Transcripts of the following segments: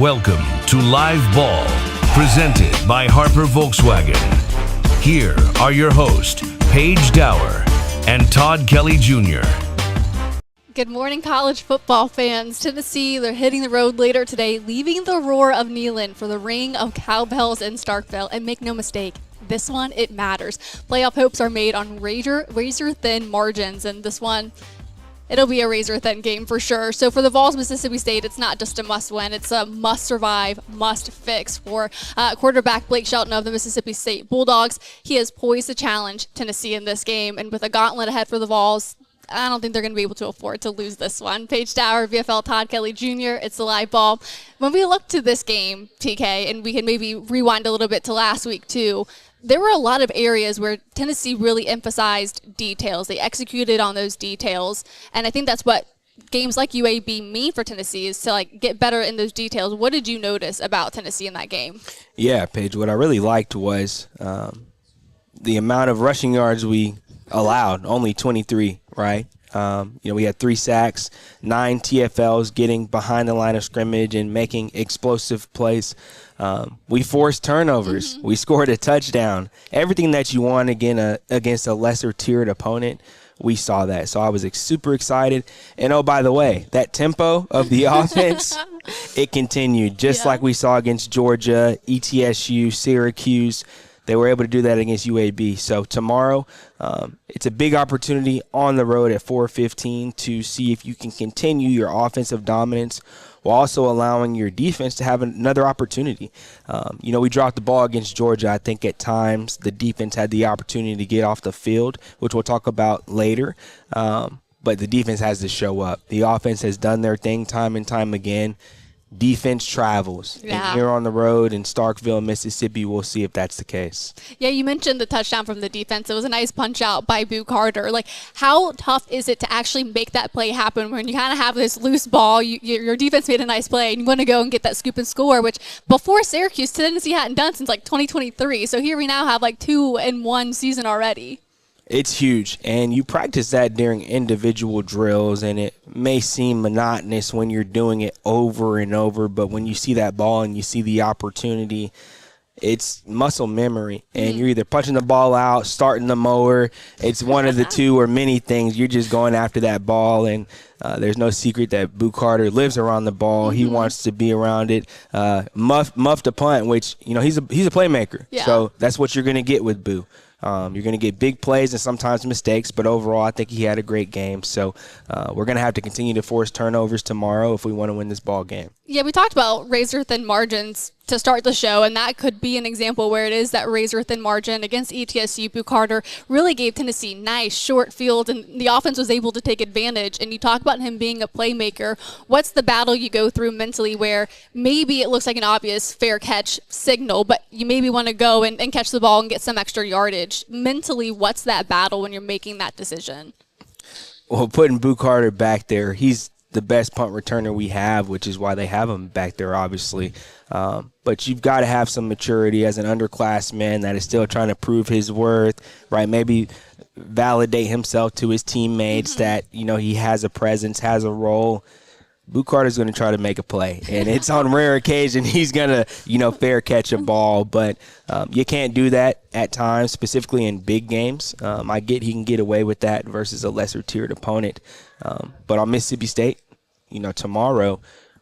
Welcome to Live Ball, presented by Harper Volkswagen. Here are your hosts, Paige Dauer and Todd Kelly Jr. Good morning, college football fans. Tennessee, they're hitting the road later today, leaving the roar of Neyland for the ring of cowbells in Starkville. And make no mistake, this one, it matters. Playoff hopes are made on razor-thin margins, and this one, it'll be a razor-thin game for sure. So for the Vols, Mississippi State, it's not just a must-win. It's a must-survive, must-fix for quarterback Blake Shelton of the Mississippi State Bulldogs. He is poised to challenge Tennessee in this game, and with a gauntlet ahead for the Vols, I don't think they're going to be able to afford to lose this one. Paige Dauer, VFL Todd Kelly Jr., it's the Live Ball. When we look to this game, TK, and we can maybe rewind a little bit to last week too, there were a lot of areas where Tennessee really emphasized details. They executed on those details, and I think that's what games like UAB mean for Tennessee, is to get better in those details. What did you notice about Tennessee in that game? Yeah, Paige, what I really liked was the amount of rushing yards we allowed, only 23, right? We had 3 sacks, 9 TFLs, getting behind the line of scrimmage and making explosive plays. We forced turnovers. We scored a touchdown. Everything that you want against a lesser-tiered opponent, we saw that. So I was super excited. And, oh, by the way, that tempo of the offense, it continued, just like we saw against Georgia, ETSU, Syracuse. They were able to do that against UAB. So tomorrow, it's a big opportunity on the road at 4:15 to see if you can continue your offensive dominance while also allowing your defense to have another opportunity. We dropped the ball against Georgia. I think at times the defense had the opportunity to get off the field, which we'll talk about later. But the defense has to show up. The offense has done their thing time and time again. Defense travels. Yeah. And here on the road in Starkville, Mississippi, we'll see if that's the case. Yeah, you mentioned the touchdown from the defense. It was a nice punch out by Boo Carter. How tough is it to actually make that play happen when you kind of have this loose ball? Your defense made a nice play, and you want to go and get that scoop and score, which before Syracuse, Tennessee hadn't done since 2023. So here we now have 2-1 season already. It's huge, and you practice that during individual drills, and it may seem monotonous when you're doing it over and over, but when you see that ball and you see the opportunity, it's muscle memory, and you're either punching the ball out, starting the mower. It's one of the two or many things. You're just going after that ball, and there's no secret that Boo Carter lives around the ball. He wants to be around it. Muff to punt, which, he's a playmaker. Yeah. So that's what you're going to get with Boo. You're going to get big plays and sometimes mistakes, but overall I think he had a great game. So we're going to have to continue to force turnovers tomorrow if we want to win this ball game. Yeah, we talked about razor-thin margins to start the show, and that could be an example where it is that razor-thin margin against ETSU. Boo Carter really gave Tennessee nice short fields, and the offense was able to take advantage. And you talk about him being a playmaker. What's the battle you go through mentally where maybe it looks like an obvious fair catch signal, but you maybe want to go and catch the ball and get some extra yardage? Mentally, what's that battle when you're making that decision? Well, putting Boo Carter back there, he's the best punt returner we have, which is why they have him back there, obviously. But you've got to have some maturity as an underclassman that is still trying to prove his worth, right? Maybe validate himself to his teammates that, he has a presence, has a role. Boo Carter's going to try to make a play, and it's on rare occasion he's going to, fair catch a ball. But you can't do that at times, specifically in big games. I get he can get away with that versus a lesser-tiered opponent. But on Mississippi State, tomorrow,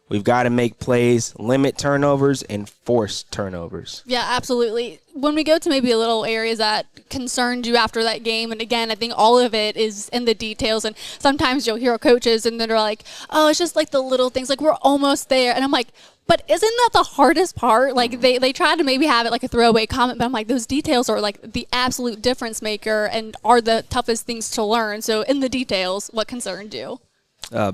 we've got to make plays, limit turnovers, and force turnovers. Yeah, absolutely. When we go to maybe a little areas that concerned you after that game, and again, I think all of it is in the details, and sometimes you'll hear coaches and they're like, oh, it's just the little things, we're almost there. And I'm like, but isn't that the hardest part? They try to maybe have it a throwaway comment, but I'm like, those details are the absolute difference maker and are the toughest things to learn. So in the details, what concerned you?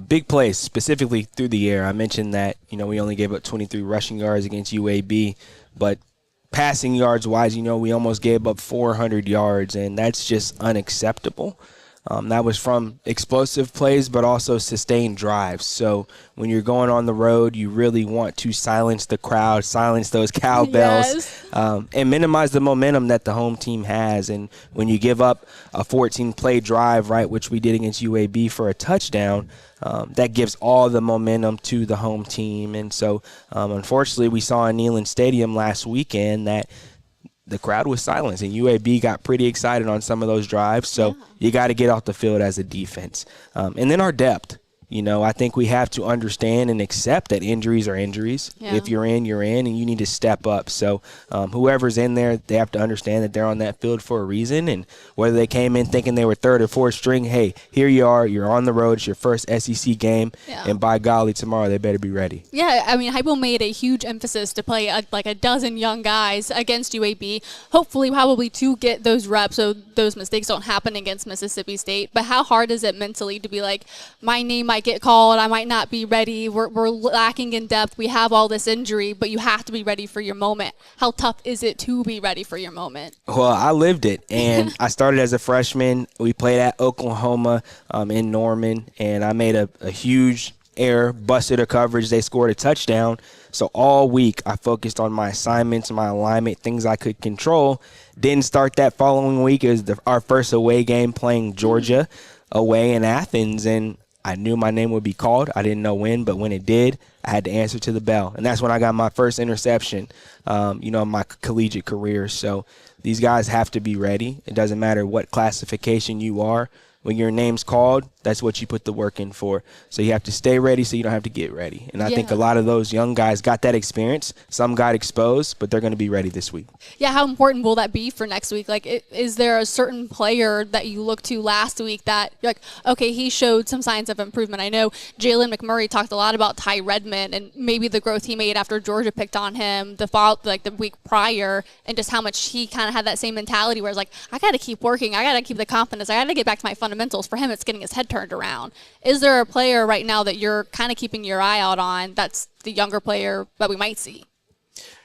Big plays, specifically through the air. I mentioned that, we only gave up 23 rushing yards against UAB, but passing yards-wise, we almost gave up 400 yards, and that's just unacceptable. That was from explosive plays, but also sustained drives. So when you're going on the road, you really want to silence the crowd, silence those cowbells, and minimize the momentum that the home team has. And when you give up a 14-play drive, right, which we did against UAB for a touchdown, that gives all the momentum to the home team. And so, unfortunately, we saw in Neyland Stadium last weekend that the crowd was silenced, and UAB got pretty excited on some of those drives. So you got to get off the field as a defense. And then our depth. You know, I think we have to understand and accept that injuries are injuries. Yeah. If you're in, you're in, and you need to step up. So whoever's in there, they have to understand that they're on that field for a reason. And whether they came in thinking they were third or fourth string, hey, here you are. You're on the road. It's your first SEC game. Yeah. And by golly, tomorrow they better be ready. Yeah, I mean, Hypo made a huge emphasis to play like a dozen young guys against UAB, hopefully probably to get those reps so those mistakes don't happen against Mississippi State. But how hard is it mentally to be like, my name might get called, I might not be ready, we're lacking in depth, we have all this injury, but you have to be ready for your moment. How tough is it to be ready for your moment? Well, I lived it, and I started as a freshman. We played at Oklahoma in Norman, and I made a huge error, busted a coverage, they scored a touchdown. So all week I focused on my assignments, my alignment, things I could control. Didn't start that following week. It was our first away game playing Georgia away in Athens, and I knew my name would be called. I didn't know when, but when it did, I had to answer to the bell. And that's when I got my first interception, in my collegiate career. So these guys have to be ready. It doesn't matter what classification you are. When your name's called, that's what you put the work in for. So you have to stay ready so you don't have to get ready. And I think a lot of those young guys got that experience. Some got exposed, but they're going to be ready this week. Yeah, how important will that be for next week? Like, is there a certain player that you looked to last week that you're like, okay, he showed some signs of improvement? I know Jalen McMurray talked a lot about Ty Redmond and maybe the growth he made after Georgia picked on him the week prior, and just how much he kind of had that same mentality where it's like, I got to keep working. I got to keep the confidence. I got to get back to my fundamentals. For him, it's getting his head turned around. Is there a player right now that you're kind of keeping your eye out on that's the younger player that we might see?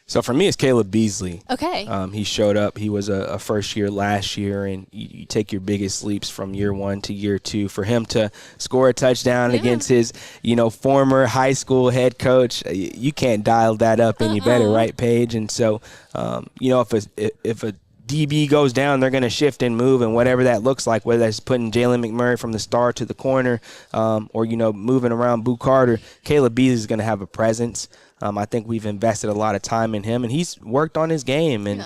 So for me, it's Caleb Beasley. Okay. He showed up. He was a first year last year, and you take your biggest leaps from year one to year two. For him to score a touchdown against his, former high school head coach, you can't dial that up any better, right, Paige? And so, if a DB goes down, they're going to shift and move, and whatever that looks like, whether that's putting Jalen McMurray from the star to the corner or, moving around Boo Carter, Caleb Beasley is going to have a presence. I think we've invested a lot of time in him, and he's worked on his game. And,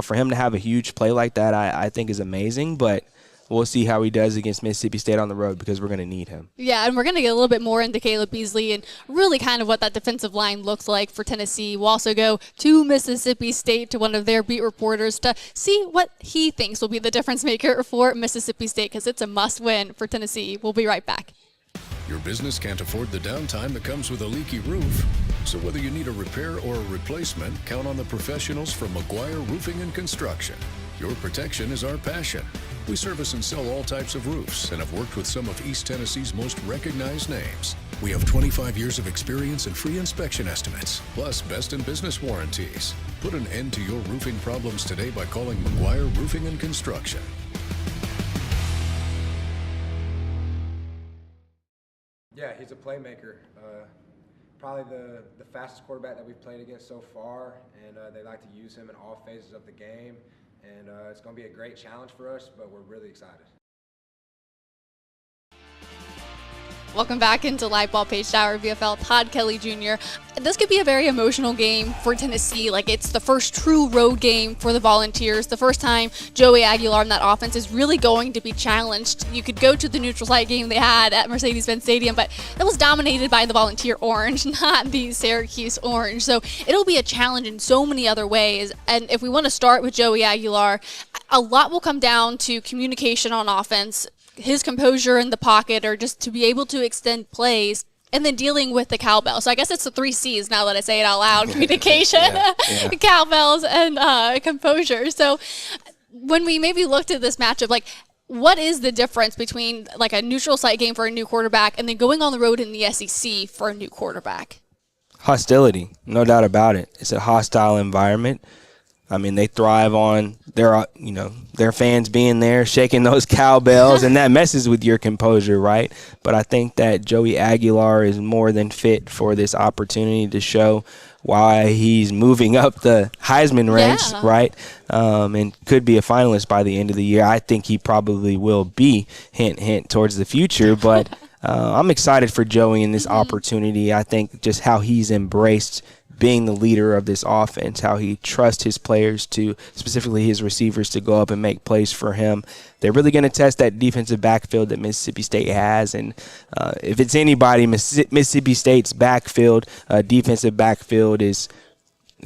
for him to have a huge play like that, I think is amazing. But we'll see how he does against Mississippi State on the road because we're going to need him. Yeah, and we're going to get a little bit more into Caleb Beasley and really kind of what that defensive line looks like for Tennessee. We'll also go to Mississippi State to one of their beat reporters to see what he thinks will be the difference maker for Mississippi State because it's a must-win for Tennessee. We'll be right back. Your business can't afford the downtime that comes with a leaky roof. So whether you need a repair or a replacement, count on the professionals from McGuire Roofing and Construction. Your protection is our passion. We service and sell all types of roofs and have worked with some of East Tennessee's most recognized names. We have 25 years of experience and free inspection estimates, plus best in business warranties. Put an end to your roofing problems today by calling McGuire Roofing and Construction. Yeah, he's a playmaker. Probably the fastest quarterback that we've played against so far, and they like to use him in all phases of the game. And it's going to be a great challenge for us, but we're really excited. Welcome back into Live Ball. Paige Dauer, VFL, Todd Kelly Jr. This could be a very emotional game for Tennessee. Like, it's the first true road game for the Volunteers. The first time Joey Aguilar in that offense is really going to be challenged. You could go to the neutral site game they had at Mercedes-Benz Stadium, but that was dominated by the Volunteer orange, not the Syracuse orange. So it'll be a challenge in so many other ways. And if we want to start with Joey Aguilar, a lot will come down to communication on offense, his composure in the pocket, or just to be able to extend plays, and then dealing with the cowbell. So I guess it's the 3 C's now that I say it out loud: communication, cowbells, and composure. So when we maybe looked at this matchup, like, what is the difference between like a neutral site game for a new quarterback and then going on the road in the SEC for a new quarterback? Hostility, no doubt about it. It's a hostile environment. I mean, they thrive on their fans being there, shaking those cowbells, and that messes with your composure, right? But I think that Joey Aguilar is more than fit for this opportunity to show why he's moving up the Heisman ranks, right? And could be a finalist by the end of the year. I think he probably will be, hint, hint, towards the future. But I'm excited for Joey in this opportunity. I think just how he's embraced being the leader of this offense, how he trusts his players to, specifically his receivers, to go up and make plays for him. They're really going to test that defensive backfield that Mississippi State has. And if it's anybody, Mississippi State's defensive backfield is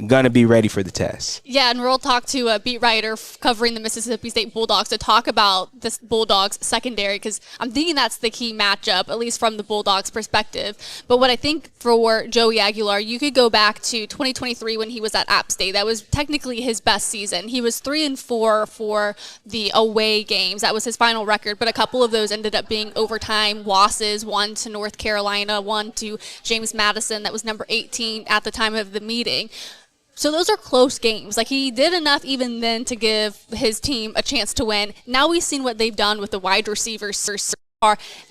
going to be ready for the test. Yeah, and we'll talk to a beat writer covering the Mississippi State Bulldogs to talk about this Bulldogs secondary, because I'm thinking that's the key matchup, at least from the Bulldogs perspective. But what I think for Joey Aguilar, you could go back to 2023 when he was at App State. That was technically his best season. He was 3-4 for the away games. That was his final record, but a couple of those ended up being overtime losses, one to North Carolina, one to James Madison. That was number 18 at the time of the meeting. So those are close games. Like, he did enough even then to give his team a chance to win. Now we've seen what they've done with the wide receivers.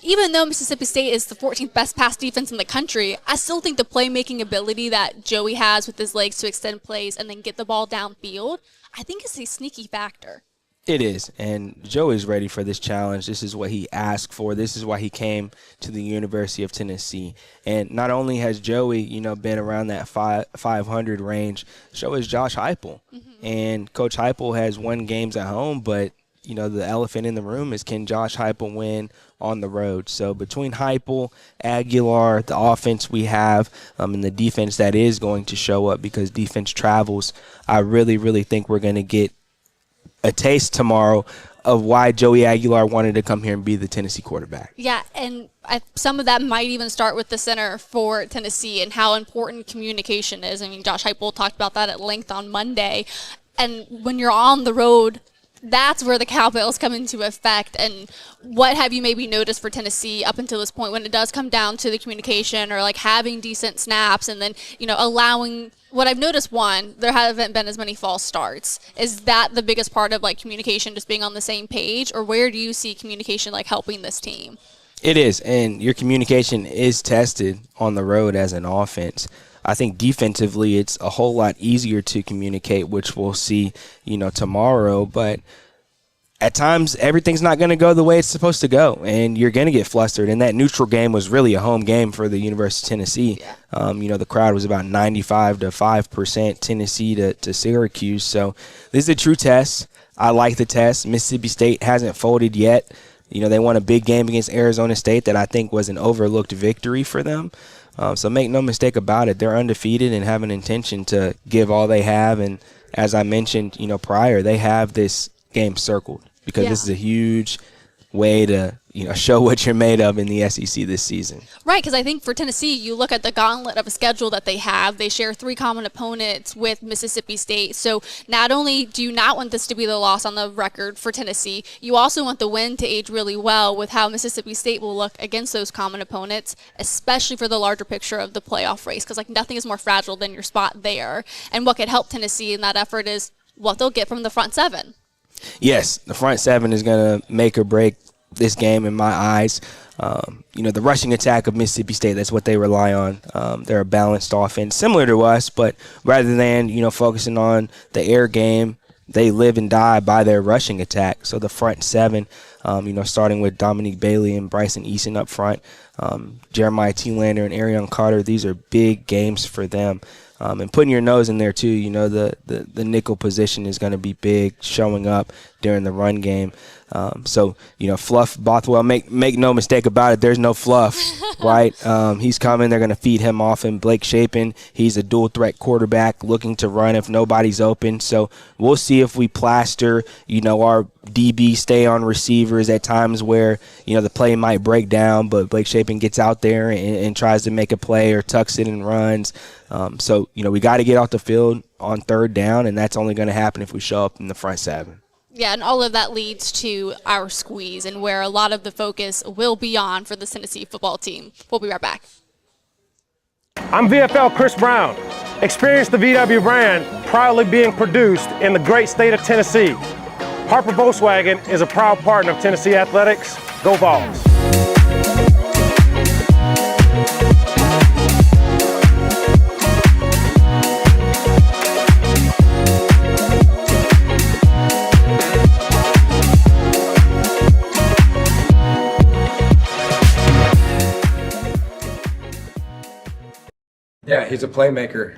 Even though Mississippi State is the 14th best pass defense in the country, I still think the playmaking ability that Joey has with his legs to extend plays and then get the ball downfield, I think is a sneaky factor. It is, and Joey's ready for this challenge. This is what he asked for. This is why he came to the University of Tennessee. And not only has Joey, been around that 500 range, so is Josh Heupel. And Coach Heupel has won games at home, but, the elephant in the room is, can Josh Heupel win on the road? So between Heupel, Aguilar, the offense we have, and the defense that is going to show up because defense travels, I really, really think we're going to get a taste tomorrow of why Joey Aguilar wanted to come here and be the Tennessee quarterback. Yeah, and some of that might even start with the center for Tennessee and how important communication is. I mean, Josh Heupel talked about that at length on Monday. And when you're on the road, that's where the cowbells come into effect. And what have you maybe noticed for Tennessee up until this point when it does come down to the communication or like having decent snaps and then, allowing – what I've noticed, one, there haven't been as many false starts. Is that the biggest part of, communication, just being on the same page? Or where do you see communication, helping this team? It is, and your communication is tested on the road as an offense. I think defensively it's a whole lot easier to communicate, which we'll see, tomorrow. But at times, everything's not going to go the way it's supposed to go, and you're going to get flustered. And that neutral game was really a home game for the University of Tennessee. Yeah. The crowd was about 95 to 5% Tennessee to Syracuse. So this is a true test. I like the test. Mississippi State hasn't folded yet. They won a big game against Arizona State that I think was an overlooked victory for them. So make no mistake about it. They're undefeated and have an intention to give all they have. And as I mentioned, prior, they have this game circled, because this is a huge way to, show what you're made of in the SEC this season. Right, because I think for Tennessee, you look at the gauntlet of a schedule that they have. They share 3 common opponents with Mississippi State. So not only do you not want this to be the loss on the record for Tennessee, you also want the win to age really well with how Mississippi State will look against those common opponents, especially for the larger picture of the playoff race, because nothing is more fragile than your spot there. And what could help Tennessee in that effort is what they'll get from the front 7. Yes, the front 7 is going to make or break this game in my eyes. The rushing attack of Mississippi State, that's what they rely on. They're a balanced offense, similar to us, but rather than, focusing on the air game, they live and die by their rushing attack. So the front 7, starting with Dominique Bailey and Bryson Eason up front, Jeremiah T-Lander and Arion Carter, these are big games for them. And putting your nose in there, too, the nickel position is going to be big, showing up during the run game. Fluff Bothwell, make no mistake about it, there's no fluff, right? He's coming. They're going to feed him off. And Blake Shapen, he's a dual-threat quarterback looking to run if nobody's open. So we'll see if we plaster, our DB stay on receivers at times where, the play might break down, but Blake Shapen gets out there and tries to make a play or tucks it and runs. We got to get off the field on 3rd down, and that's only going to happen if we show up in the front 7. Yeah, and all of that leads to our squeeze and where a lot of the focus will be on for the Tennessee football team. We'll be right back. I'm VFL Chris Brown. Experience the VW brand proudly being produced in the great state of Tennessee. Harper Volkswagen is a proud partner of Tennessee Athletics. Go Vols! Yeah, he's a playmaker.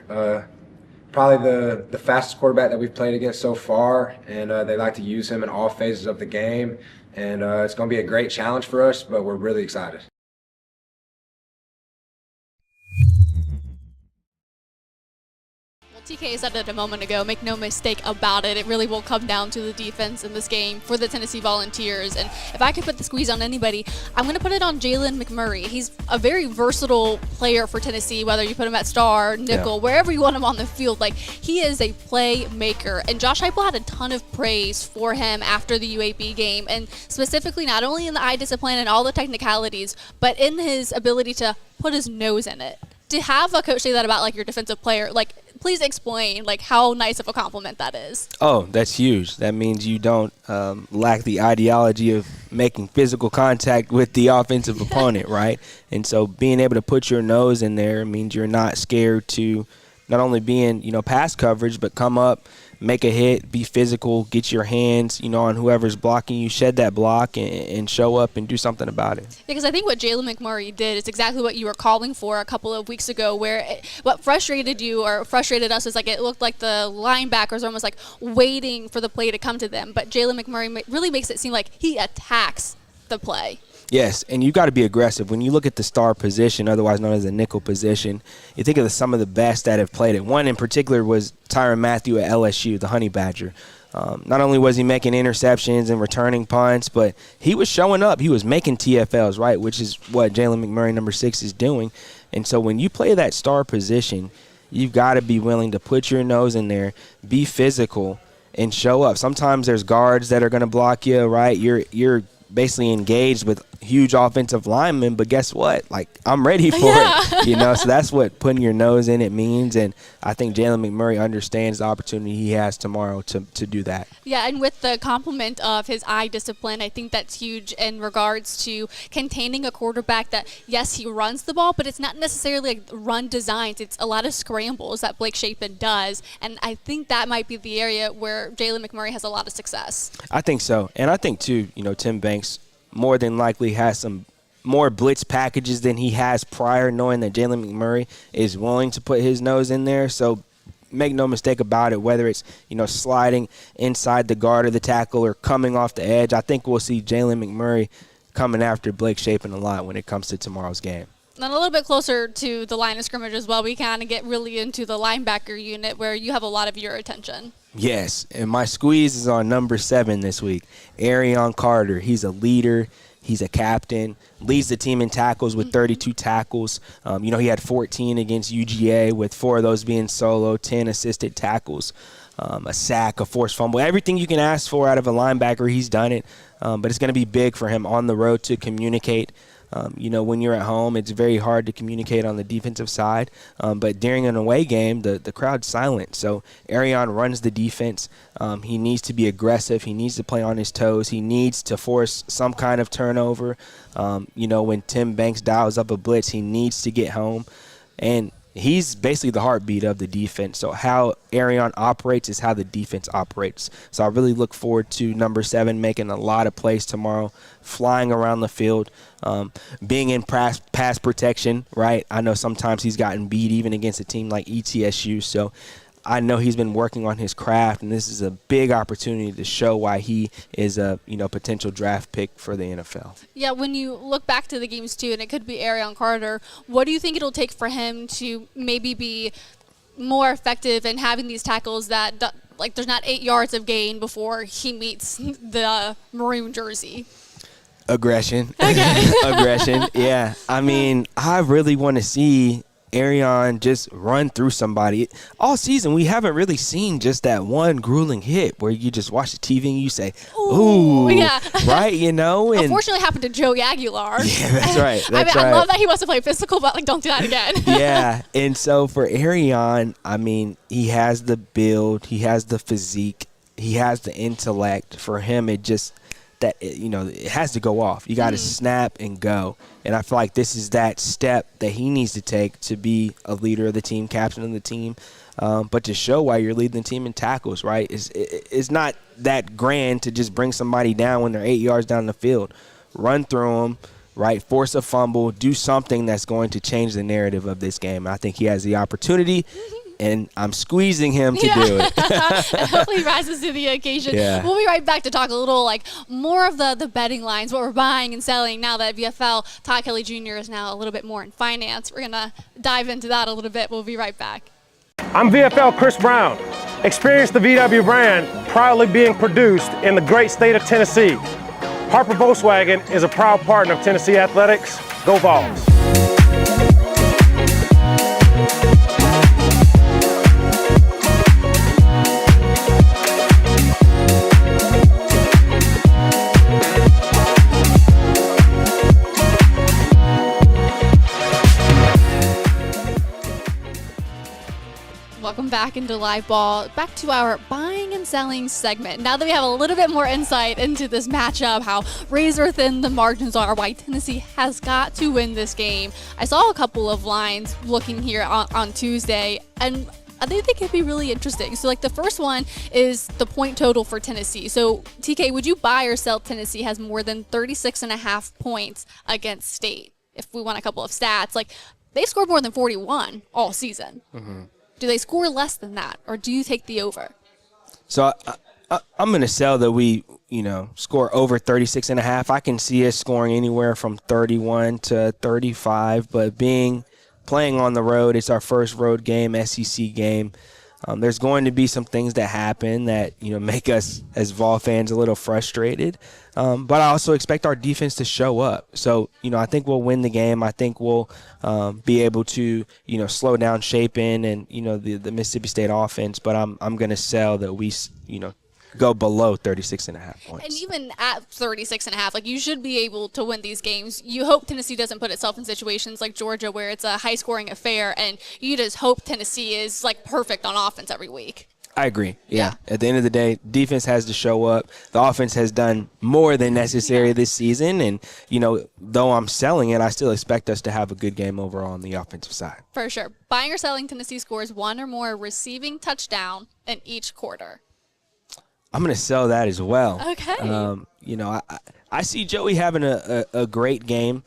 Probably the fastest quarterback that we've played against so far, and they like to use him in all phases of the game. And it's going to be a great challenge for us, but we're really excited. TK said it a moment ago, make no mistake about it. It really will come down to the defense in this game for the Tennessee Volunteers. And if I could put the squeeze on anybody, I'm going to put it on Jalen McMurray. He's a very versatile player for Tennessee, whether you put him at star, nickel, wherever you want him on the field. Like, he is a playmaker. And Josh Heupel had a ton of praise for him after the UAB game, and specifically not only in the eye discipline and all the technicalities, but in his ability to put his nose in it. To have a coach say that about, like, your defensive player, like, please explain, like, how nice of a compliment that is. Oh, that's huge. That means you don't lack the ideology of making physical contact with the offensive opponent, right? And so being able to put your nose in there means you're not scared to not only be in, pass coverage, but come up, make a hit, be physical, get your hands, on whoever's blocking you, shed that block, and show up and do something about it. Because I think what Jalen McMurray did is exactly what you were calling for a couple of weeks ago, where what frustrated you or frustrated us is, like, it looked like the linebackers are almost like waiting for the play to come to them. But Jalen McMurray really makes it seem like he attacks the play. Yes, and you've got to be aggressive. When you look at the star position, otherwise known as the nickel position, you think of some of the best that have played it. One in particular was Tyrann Mathieu at LSU, the Honey Badger. Not only was he making interceptions and returning punts, but he was showing up. He was making TFLs, right, which is what Jalen McMurray, number 6, is doing. And so when you play that star position, you've got to be willing to put your nose in there, be physical, and show up. Sometimes there's guards that are going to block you, right? You're basically engaged with huge offensive linemen, but guess what? Like, I'm ready for it, so that's what putting your nose in it means. And I think Jalen McMurray understands the opportunity he has tomorrow to do that. Yeah, and with the compliment of his eye discipline, I think that's huge in regards to containing a quarterback that, yes, he runs the ball, but it's not necessarily like run designs. It's a lot of scrambles that Blake Shapen does, and I think that might be the area where Jalen McMurray has a lot of success. I think so, and I think, too, Tim Banks more than likely has some more blitz packages than he has prior, knowing that Jalen McMurray is willing to put his nose in there. So make no mistake about it, whether it's, sliding inside the guard or the tackle or coming off the edge, I think we'll see Jalen McMurray coming after Blake Shapen a lot when it comes to tomorrow's game. And a little bit closer to the line of scrimmage as well, we kind of get really into the linebacker unit where you have a lot of your attention. Yes, and my squeeze is on number 7 this week, Arion Carter. He's a leader. He's a captain, leads the team in tackles with 32 tackles. He had 14 against UGA, with 4 of those being solo, 10 assisted tackles, a sack, a forced fumble. Everything you can ask for out of a linebacker, he's done it. But it's going to be big for him on the road to communicate. When you're at home, it's very hard to communicate on the defensive side. But during an away game, the crowd's silent. So Arion runs the defense. He needs to be aggressive. He needs to play on his toes. He needs to force some kind of turnover. When Tim Banks dials up a blitz, he needs to get home. And he's basically the heartbeat of the defense. So how Arion operates is how the defense operates. So I really look forward to number 7 making a lot of plays tomorrow, flying around the field, being in pass protection, right? I know sometimes he's gotten beat even against a team like ETSU. So I know he's been working on his craft, and this is a big opportunity to show why he is a potential draft pick for the NFL. Yeah, when you look back to the games too, and it could be Arion Carter, what do you think it'll take for him to maybe be more effective in having these tackles that, like, there's not 8 yards of gain before he meets the maroon jersey? Aggression. Okay. Aggression, yeah. I mean, I really want to see Arion just run through somebody. All season, we haven't really seen just that one grueling hit where you just watch the TV and you say, ooh, yeah. right, And unfortunately, happened to Joey Aguilar. Yeah, that's right. I love that he wants to play physical, but don't do that again. Yeah, and so for Arion, he has the build, he has the physique, he has the intellect. For him, it has to go off. You got to snap and go. And I feel like this is that step that he needs to take to be a leader of the team, captain of the team, but to show why you're leading the team in tackles, right? It's not that grand to just bring somebody down when they're 8 yards down the field. Run through them, right? Force a fumble. Do something that's going to change the narrative of this game. I think he has the opportunity. And I'm squeezing him to do it. And hopefully he rises to the occasion. Yeah. We'll be right back to talk a little more of the betting lines, what we're buying and selling now that VFL Todd Kelly Jr. is now a little bit more in finance. We're going to dive into that a little bit. We'll be right back. I'm VFL Chris Brown. Experience the VW brand proudly being produced in the great state of Tennessee. Harper Volkswagen is a proud partner of Tennessee Athletics. Go Vols! Welcome back into Live Ball, back to our buying and selling segment. Now that we have a little bit more insight into this matchup, how razor thin the margins are, why Tennessee has got to win this game, I saw a couple of lines looking here on Tuesday, and I think they could be really interesting. So the first one is the point total for Tennessee. So TK, would you buy or sell Tennessee has more than 36.5 points against State? If we want a couple of stats, they scored more than 41 all season. Mm-hmm. Do they score less than that, or do you take the over? So I'm going to sell that we, score over 36.5. I can see us scoring anywhere from 31 to 35, but playing on the road, it's our first road game, SEC game. There's going to be some things that happen that, make us as Vol fans a little frustrated. But I also expect our defense to show up. So, I think we'll win the game. I think we'll be able to, slow down Shapen and, the Mississippi State offense. But I'm going to sell that we, go below 36.5 points. And even at 36.5, you should be able to win these games. You hope Tennessee doesn't put itself in situations like Georgia where it's a high-scoring affair, and you just hope Tennessee is perfect on offense every week. I agree. Yeah. At the end of the day, defense has to show up. The offense has done more than necessary this season. And, though I'm selling it, I still expect us to have a good game overall on the offensive side. For sure. Buying or selling, Tennessee scores one or more receiving touchdown in each quarter. I'm going to sell that as well. Okay. I see Joey having a great game.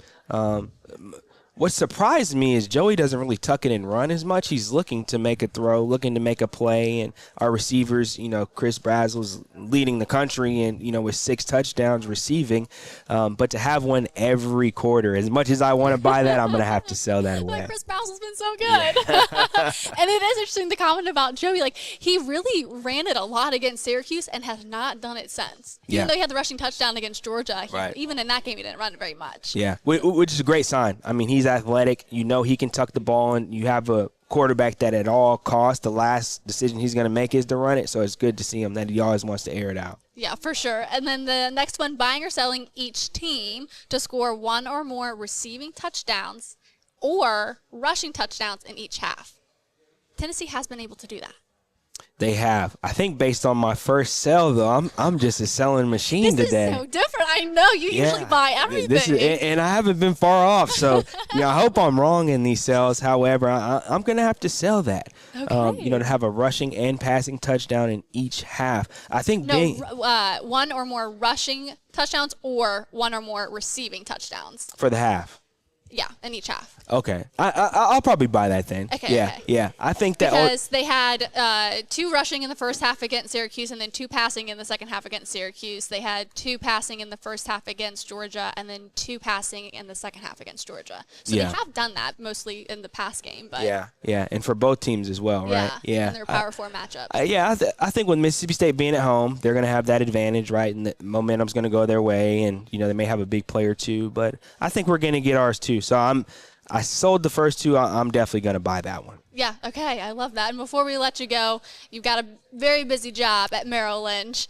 What surprised me is Joey doesn't really tuck it and run as much. He's looking to make a throw, looking to make a play, and our receivers, Chris Brazel's leading the country and, with 6 touchdowns receiving. But to have one every quarter, as much as I want to buy that, I'm going to have to sell that away. Chris Brazel's been so good. Yeah. And it is interesting, the comment about Joey. He really ran it a lot against Syracuse and has not done it since. Even though he had the rushing touchdown against Georgia, even in that game, he didn't run it very much. Yeah, which is a great sign. He's athletic. He can tuck the ball, and you have a quarterback that at all costs, the last decision he's going to make is to run it. So it's good to see him that he always wants to air it out. Yeah, for sure. And then the next one, buying or selling each team to score one or more receiving touchdowns or rushing touchdowns in each half. Tennessee has been able to do that. They have. I think based on my first sell, though, I'm just a selling machine today. This is so different. I know. You usually buy everything. And I haven't been far off. So, I hope I'm wrong in these sells. However, I'm going to have to sell that. Okay. To have a rushing and passing touchdown in each half. I think one or more rushing touchdowns or one or more receiving touchdowns. For the half. Yeah, in each half. Okay. I'll probably buy that then. Okay. Yeah. I think that because they had 2 rushing in the first half against Syracuse and then 2 passing in the second half against Syracuse. They had 2 passing in the first half against Georgia and then 2 passing in the second half against Georgia. So they have done that mostly in the pass game. But yeah, and for both teams as well, right? Yeah, in their Power 4 matchups. I think with Mississippi State being at home, they're going to have that advantage, right? And the momentum's going to go their way, and they may have a big play or two, but I think we're going to get ours too. So I sold the first two. I'm definitely going to buy that one. Yeah, okay, I love that. And before we let you go, you've got a very busy job at Merrill Lynch.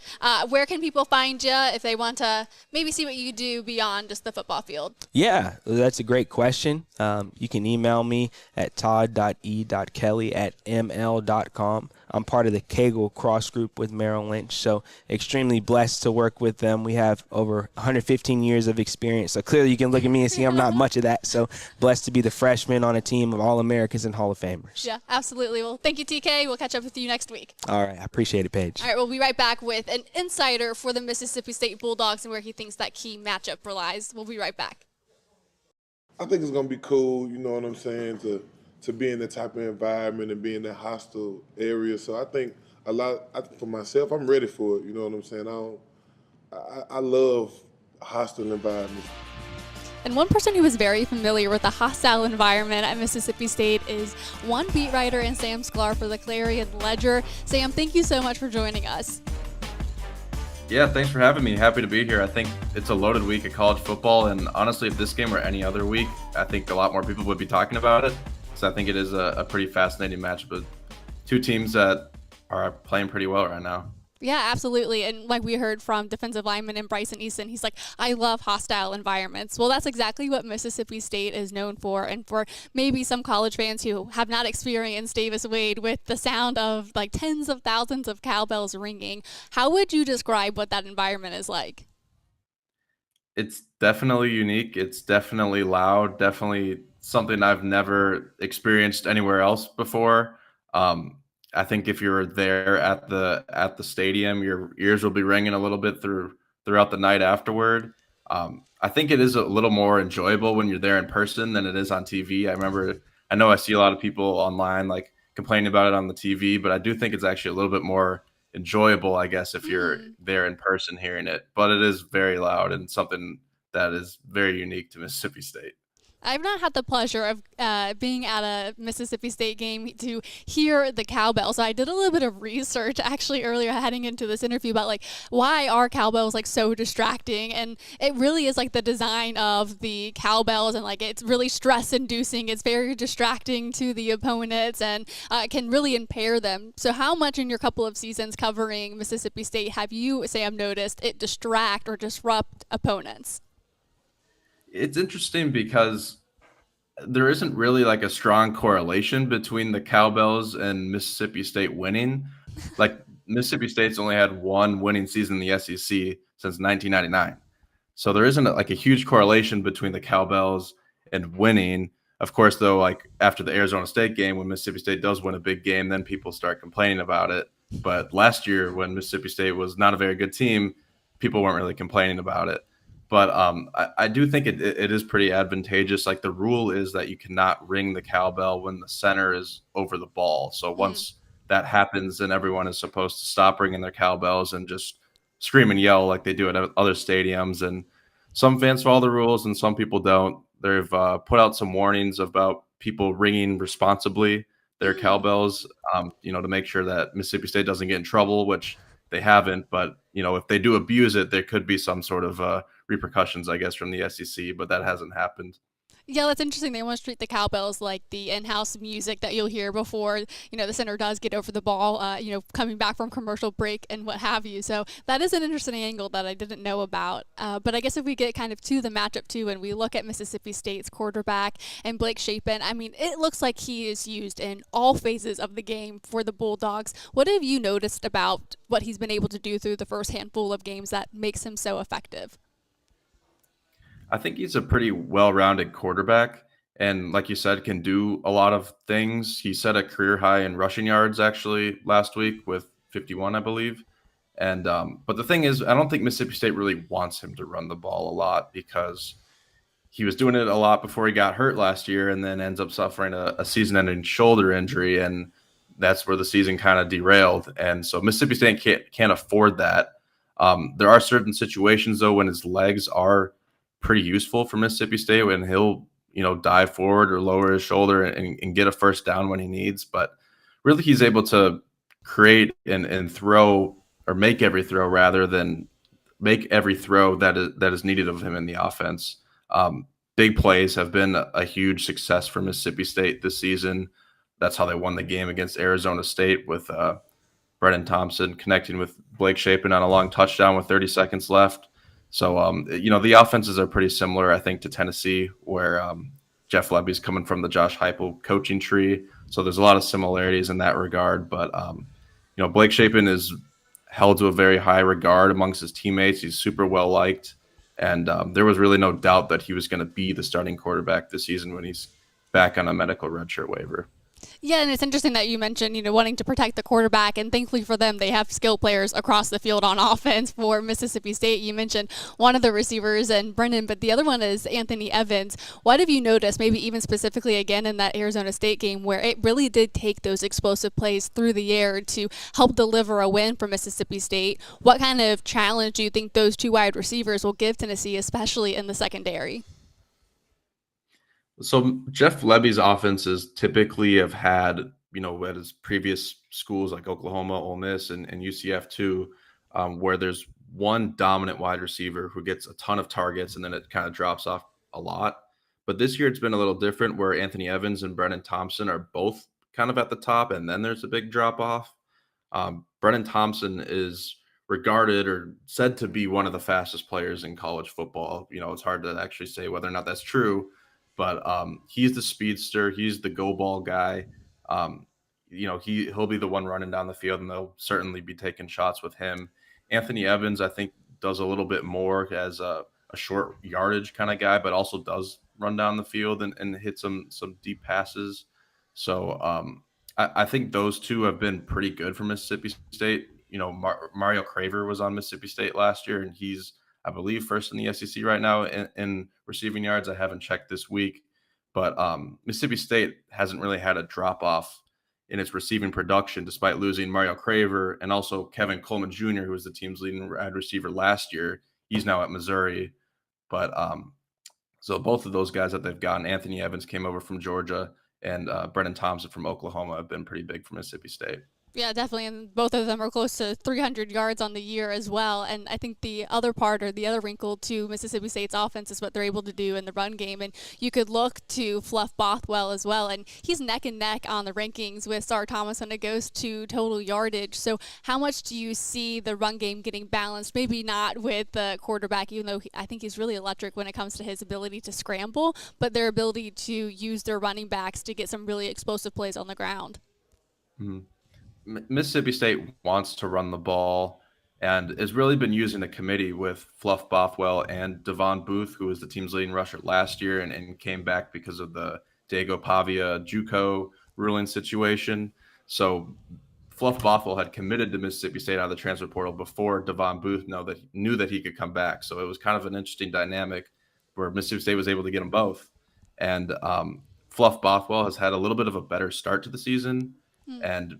Where can people find you if they want to maybe see what you do beyond just the football field? Yeah, that's a great question. You can email me at todd.e.kelly@ml.com. I'm part of the Kegel Cross Group with Merrill Lynch, so extremely blessed to work with them. We have over 115 years of experience, so clearly you can look at me and see I'm not much of that. So blessed to be the freshman on a team of All-Americans and Hall of Famers. Yeah, absolutely. Well, thank you, TK. We'll catch up with you next week. All right, I appreciate it, Paige. All right, we'll be right back with an insider for the Mississippi State Bulldogs and where he thinks that key matchup relies. We'll be right back. I think it's gonna be cool, you know what I'm saying, to be in that type of environment and be in that hostile area. So I think for myself, I'm ready for it. You know what I'm saying? I love hostile environments. And one person who is very familiar with the hostile environment at Mississippi State is one beat writer and Sam Sklar for the Clarion Ledger. Sam, thank you so much for joining us. Yeah, thanks for having me. Happy to be here. I think it's a loaded week of college football, and honestly, if this game were any other week, I think a lot more people would be talking about it. So I think it is a pretty fascinating match, but two teams that are playing pretty well right now. Yeah, absolutely. And like we heard from defensive lineman and Bryson Easton, he's like, I love hostile environments. Well, that's exactly what Mississippi State is known for. And for maybe some college fans who have not experienced Davis Wade with the sound of like tens of thousands of cowbells ringing, how would you describe what that environment is like? It's definitely unique. It's definitely loud, definitely something I've never experienced anywhere else before. I think if you're there at the stadium, your ears will be ringing a little bit throughout the night afterward. I think it is a little more enjoyable when you're there in person than it is on TV. I know I see a lot of people online like complaining about it on the TV, but I do think it's actually a little bit more enjoyable, I guess, if you're there in person hearing it. But it is very loud and something that is very unique to Mississippi State. I've not had the pleasure of being at a Mississippi State game to hear the cowbell. So I did a little bit of research actually earlier heading into this interview about like why are cowbells like so distracting, and it really is like the design of the cowbells, and like it's really stress inducing. It's very distracting to the opponents and can really impair them. So how much in your couple of seasons covering Mississippi State have you, Sam, noticed it distract or disrupt opponents? It's interesting because there isn't really like a strong correlation between the cowbells and Mississippi State winning. Like Mississippi State's only had one winning season in the SEC since 1999. So there isn't like a huge correlation between the cowbells and winning. Of course, though, like after the Arizona State game, when Mississippi State does win a big game, then people start complaining about it. But last year when Mississippi State was not a very good team, people weren't really complaining about it. But I do think it is pretty advantageous. Like the rule is that you cannot ring the cowbell when the center is over the ball. So once that happens, then everyone is supposed to stop ringing their cowbells and just scream and yell like they do at other stadiums. And some fans follow the rules and some people don't. They've put out some warnings about people ringing responsibly their cowbells, to make sure that Mississippi State doesn't get in trouble, which they haven't. But, if they do abuse it, there could be some sort of repercussions, I guess, from the SEC, but that hasn't happened. Yeah, that's interesting. They want to treat the cowbells like the in-house music that you'll hear before, the center does get over the ball, coming back from commercial break and what have you. So that is an interesting angle that I didn't know about. But I guess if we get kind of to the matchup too, and we look at Mississippi State's quarterback and Blake Shapen, it looks like he is used in all phases of the game for the Bulldogs. What have you noticed about what he's been able to do through the first handful of games that makes him so effective? I think he's a pretty well-rounded quarterback, and like you said, can do a lot of things. He set a career high in rushing yards actually last week with 51, I believe. And but the thing is, I don't think Mississippi State really wants him to run the ball a lot because he was doing it a lot before he got hurt last year, and then ends up suffering a season-ending shoulder injury, and that's where the season kind of derailed. And so Mississippi State can't afford that. There are certain situations though when his legs are pretty useful for Mississippi State, when he'll, dive forward or lower his shoulder and get a first down when he needs. But really he's able to create and throw, or make every throw rather than make every throw that is needed of him in the offense. big plays have been a huge success for Mississippi State this season. That's how they won the game against Arizona State with Brennan Thompson connecting with Blake Shapen on a long touchdown with 30 seconds left. So, the offenses are pretty similar, I think, to Tennessee, where Jeff Lebby's coming from the Josh Heupel coaching tree. So there's a lot of similarities in that regard. But, Blake Shapen is held to a very high regard amongst his teammates. He's super well liked. And there was really no doubt that he was going to be the starting quarterback this season when he's back on a medical redshirt waiver. Yeah, and it's interesting that you mentioned, wanting to protect the quarterback, and thankfully for them, they have skill players across the field on offense for Mississippi State. You mentioned one of the receivers and Brennan, but the other one is Anthony Evans. What have you noticed, maybe even specifically again in that Arizona State game, where it really did take those explosive plays through the air to help deliver a win for Mississippi State? What kind of challenge do you think those two wide receivers will give Tennessee, especially in the secondary? So Jeff Lebby's offenses typically have had, at his previous schools like Oklahoma, Ole Miss, and UCF too, where there's one dominant wide receiver who gets a ton of targets and then it kind of drops off a lot. But this year it's been a little different where Anthony Evans and Brennan Thompson are both kind of at the top and then there's a big drop off. Brennan Thompson is regarded or said to be one of the fastest players in college football. It's hard to actually say whether or not that's true. But he's the speedster. He's the go ball guy. He'll be the one running down the field, and they'll certainly be taking shots with him. Anthony Evans, I think, does a little bit more as a short yardage kind of guy, but also does run down the field and hit some deep passes. So I think those two have been pretty good for Mississippi State. Mario Craver was on Mississippi State last year, and he's, I believe, first in the SEC right now in receiving yards. I haven't checked this week, but Mississippi State hasn't really had a drop off in its receiving production, despite losing Mario Craver and also Kevin Coleman Jr., who was the team's leading wide receiver last year. He's now at Missouri, but so both of those guys that they've gotten, Anthony Evans came over from Georgia, and Brennan Thompson from Oklahoma, have been pretty big for Mississippi State. Yeah, definitely. And both of them are close to 300 yards on the year as well. And I think the other part, or the other wrinkle to Mississippi State's offense, is what they're able to do in the run game. And you could look to Fluff Bothwell as well. And he's neck and neck on the rankings with Sar Thomas when it goes to total yardage. So how much do you see the run game getting balanced? Maybe not with the quarterback, even though I think he's really electric when it comes to his ability to scramble, but their ability to use their running backs to get some really explosive plays on the ground. Mm-hmm. Mississippi State wants to run the ball and has really been using the committee with Fluff Bothwell and Devon Booth, who was the team's leading rusher last year and came back because of the Diego Pavia JUCO ruling situation. So Fluff Bothwell had committed to Mississippi State out of the transfer portal before Devon Booth knew that he could come back. So it was kind of an interesting dynamic where Mississippi State was able to get them both. And Fluff Bothwell has had a little bit of a better start to the season. And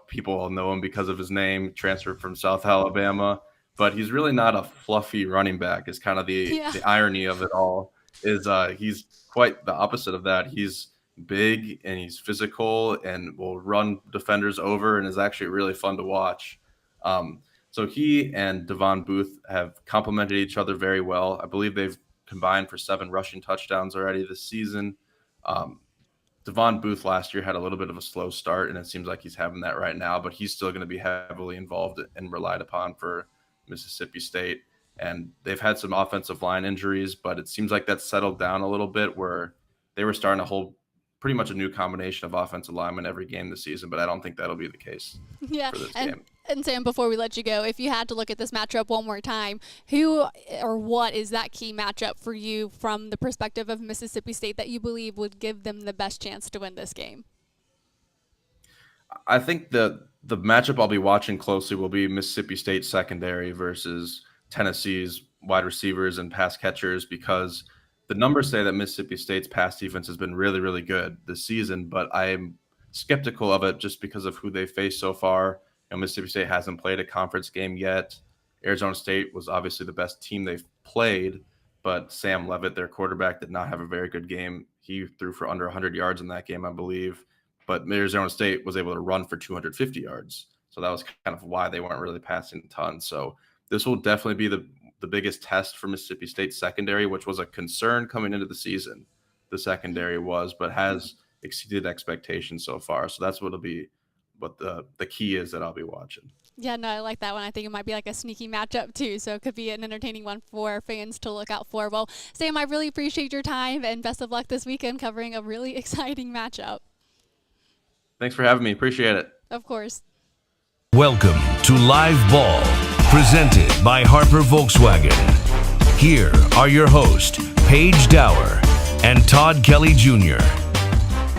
people all know him because of his name, transferred from South Alabama, but he's really not a fluffy running back. Is kind of the irony of it all. Is he's quite the opposite of that. He's big and he's physical and will run defenders over and is actually really fun to watch. So he and Devon Booth have complemented each other very well. I believe they've combined for 7 rushing touchdowns already this season. Devon Booth last year had a little bit of a slow start, and it seems like he's having that right now, but he's still going to be heavily involved and relied upon for Mississippi State. And they've had some offensive line injuries, but it seems like that's settled down a little bit where they were starting to hold pretty much a new combination of offensive linemen every game this season, but I don't think that'll be the case for this game. And Sam, before we let you go, if you had to look at this matchup one more time, who or what is that key matchup for you from the perspective of Mississippi State that you believe would give them the best chance to win this game? I think the matchup I'll be watching closely will be Mississippi State secondary versus Tennessee's wide receivers and pass catchers, because the numbers say that Mississippi State's pass defense has been really, really good this season, but I'm skeptical of it just because of who they faced so far. Mississippi State hasn't played a conference game yet. Arizona State was obviously the best team they've played, but Sam Leavitt, their quarterback, did not have a very good game. He threw for under 100 yards in that game, I believe, but Arizona State was able to run for 250 yards. So that was kind of why they weren't really passing a ton. So this will definitely be the the biggest test for Mississippi State's secondary, which was a concern coming into the season. The secondary was, but has exceeded expectations so far. So that's what'll be what the key is that I'll be watching. Yeah, no, I like that one. I think it might be like a sneaky matchup too, so it could be an entertaining one for fans to look out for. Well, Sam, I really appreciate your time, and best of luck this weekend covering a really exciting matchup. Thanks for having me. Appreciate it. Of course. Welcome to Live Ball, presented by Harper Volkswagen. Here are your hosts, Paige Dauer and Todd Kelly Jr.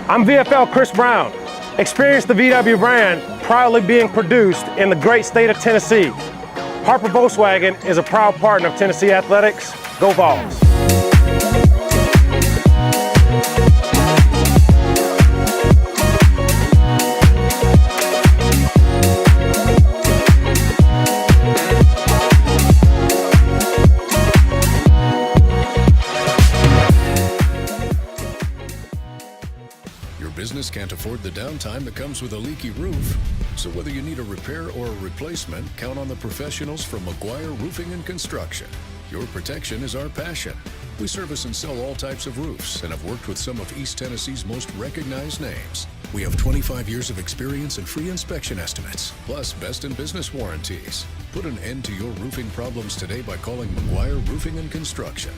I'm VFL Chris Brown. Experience the VW brand proudly being produced in the great state of Tennessee. Harper Volkswagen is a proud partner of Tennessee Athletics. Go Vols! Business can't afford the downtime that comes with a leaky roof. So whether you need a repair or a replacement, count on the professionals from McGuire Roofing and Construction. Your protection is our passion. We service and sell all types of roofs and have worked with some of East Tennessee's most recognized names. We have 25 years of experience and free inspection estimates, plus best in business warranties. Put an end to your roofing problems today by calling McGuire Roofing and Construction.